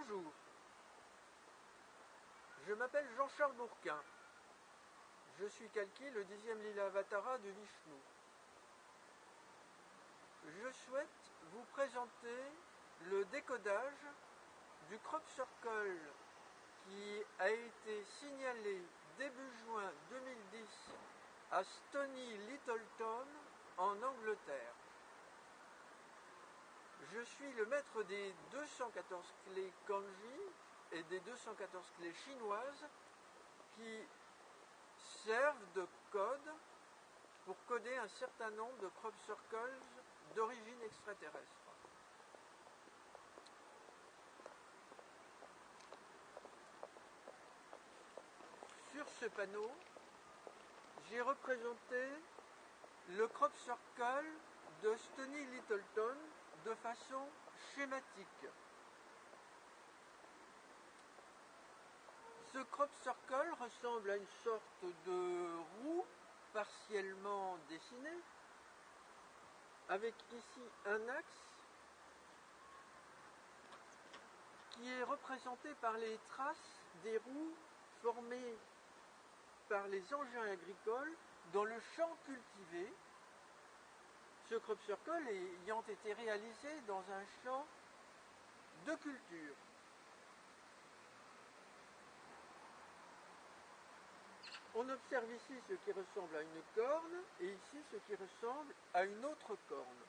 Bonjour, je m'appelle Jean-Charles Bourquin. Je suis Kalki, le 10e Lila Avatara de Vishnu. Je souhaite vous présenter le décodage du crop circle qui a été signalé début juin 2010 à Stony Littleton en Angleterre. Je suis le maître des 214 clés kanji et des 214 clés chinoises qui servent de code pour coder un certain nombre de crop circles d'origine extraterrestre. Sur ce panneau, j'ai représenté le crop circle de Stony Littleton de façon schématique. Ce crop circle ressemble à une sorte de roue partiellement dessinée, avec ici un axe qui est représenté par les traces des roues formées par les engins agricoles dans le champ cultivé, ce crop circle ayant été réalisé dans un champ de culture. On observe ici ce qui ressemble à une corne et ici ce qui ressemble à une autre corne.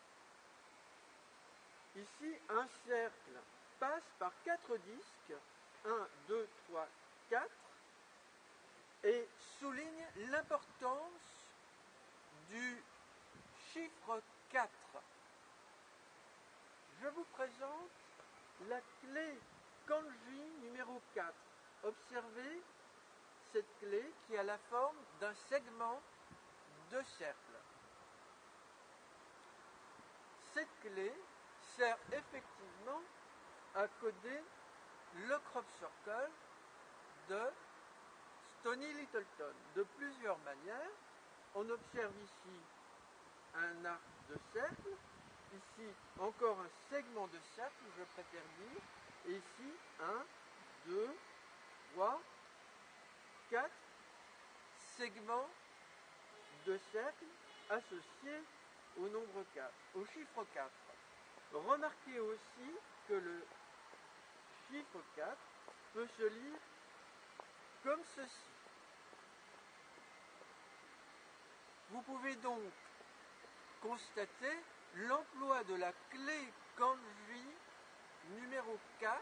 Ici, un cercle passe par 4 disques, 1, 2, 3, 4, et souligne l'importance du chiffre 4. Je vous présente la clé kanji numéro 4. Observez cette clé qui a la forme d'un segment de cercle. Cette clé sert effectivement à coder le crop circle de Stony Littleton de plusieurs manières. On observe ici un arc de cercle, ici encore un segment de cercle, je préfère dire, et ici 1, 2, 3, 4 segments de cercle associés au nombre 4, au chiffre 4. Remarquez aussi que le chiffre 4 peut se lire comme ceci. Vous pouvez donc constater l'emploi de la clé kanji numéro 4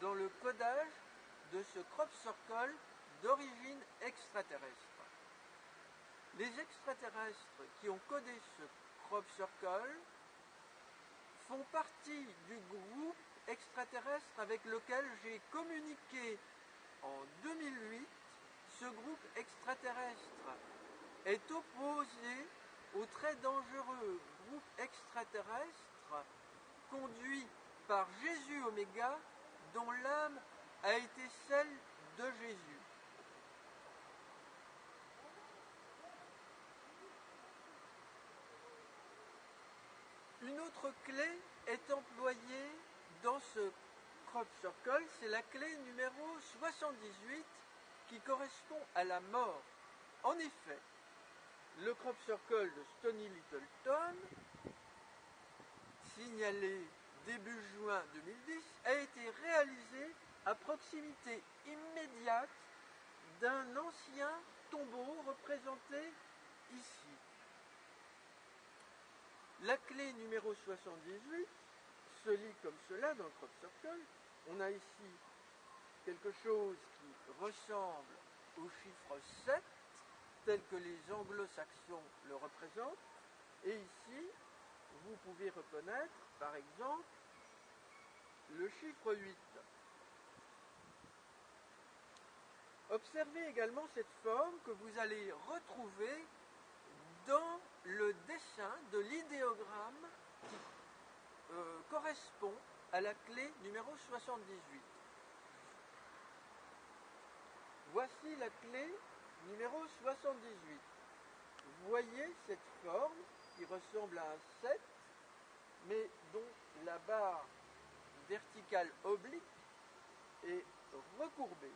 dans le codage de ce crop circle d'origine extraterrestre. Les extraterrestres qui ont codé ce crop circle font partie du groupe extraterrestre avec lequel j'ai communiqué en 2008. Ce groupe extraterrestre est opposé au très dangereux groupe extraterrestre conduit par Jésus Oméga, dont l'âme a été celle de Jésus. Une autre clé est employée dans ce crop circle, c'est la clé numéro 78 qui correspond à la mort. En effet, le crop circle de Stony Littleton, signalé début juin 2010, a été réalisé à proximité immédiate d'un ancien tombeau représenté ici. La clé numéro 78 se lit comme cela dans le crop circle. On a ici quelque chose qui ressemble au chiffre 7, tel que les anglo-saxons le représentent. Et ici, vous pouvez reconnaître, par exemple, le chiffre 8. Observez également cette forme que vous allez retrouver dans le dessin de l'idéogramme qui correspond à la clé numéro 78. Voici la clé numéro 78. Vous voyez cette forme qui ressemble à un 7, mais dont la barre verticale oblique et recourber.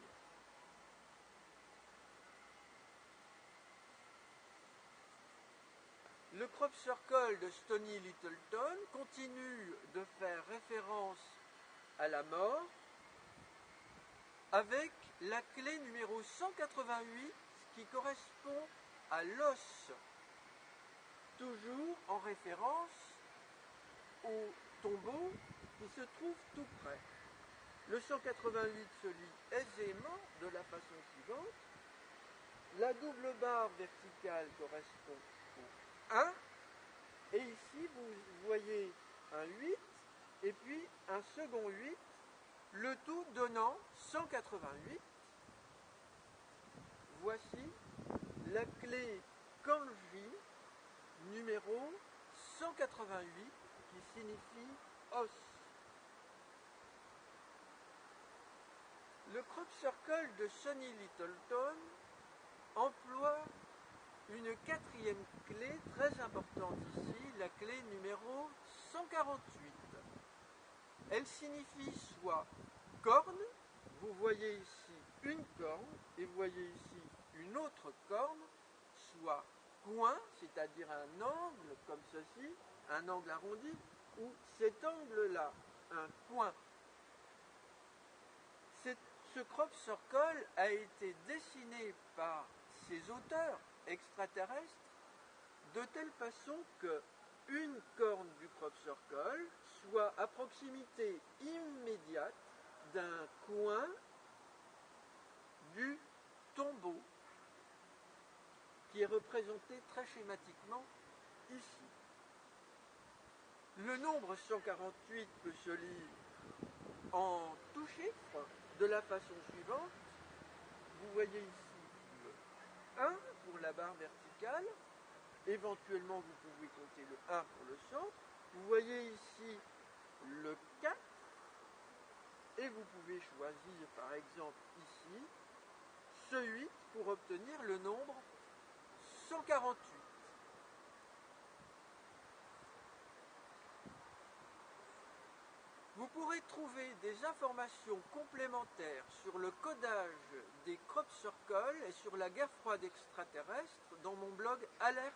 Le crop circle de Stony Littleton continue de faire référence à la mort avec la clé numéro 188 qui correspond à l'os, toujours en référence au tombeau qui se trouve tout près. Le 188 se lit aisément de la façon suivante. La double barre verticale correspond au 1, et ici vous voyez un 8 et puis un second 8, le tout donnant 188. Voici la clé kanji numéro 188 qui signifie os. Le crop circle de Stony Littleton emploie une quatrième clé très importante ici, la clé numéro 148. Elle signifie soit corne, vous voyez ici une corne et vous voyez ici une autre corne, soit coin, c'est-à-dire un angle comme ceci, un angle arrondi, ou cet angle-là, un coin. Ce crop circle a été dessiné par ces auteurs extraterrestres de telle façon que une corne du crop circle soit à proximité immédiate d'un coin du tombeau qui est représenté très schématiquement ici. Le nombre 148 peut se lire en tout chiffre de la façon suivante. Vous voyez ici le 1 pour la barre verticale. Éventuellement, vous pouvez compter le 1 pour le centre. Vous voyez ici le 4. Et vous pouvez choisir, par exemple, ici, ce 8 pour obtenir le nombre 148. Vous pourrez trouver des informations complémentaires sur le codage des crop circles et sur la guerre froide extraterrestre dans mon blog Alerte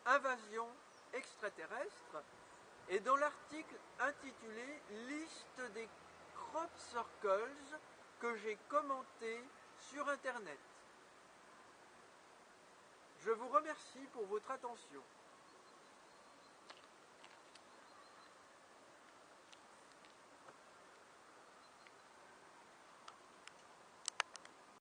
Invasion extraterrestre et dans l'article intitulé Liste des crop circles que j'ai commenté sur Internet. Je vous remercie pour votre attention.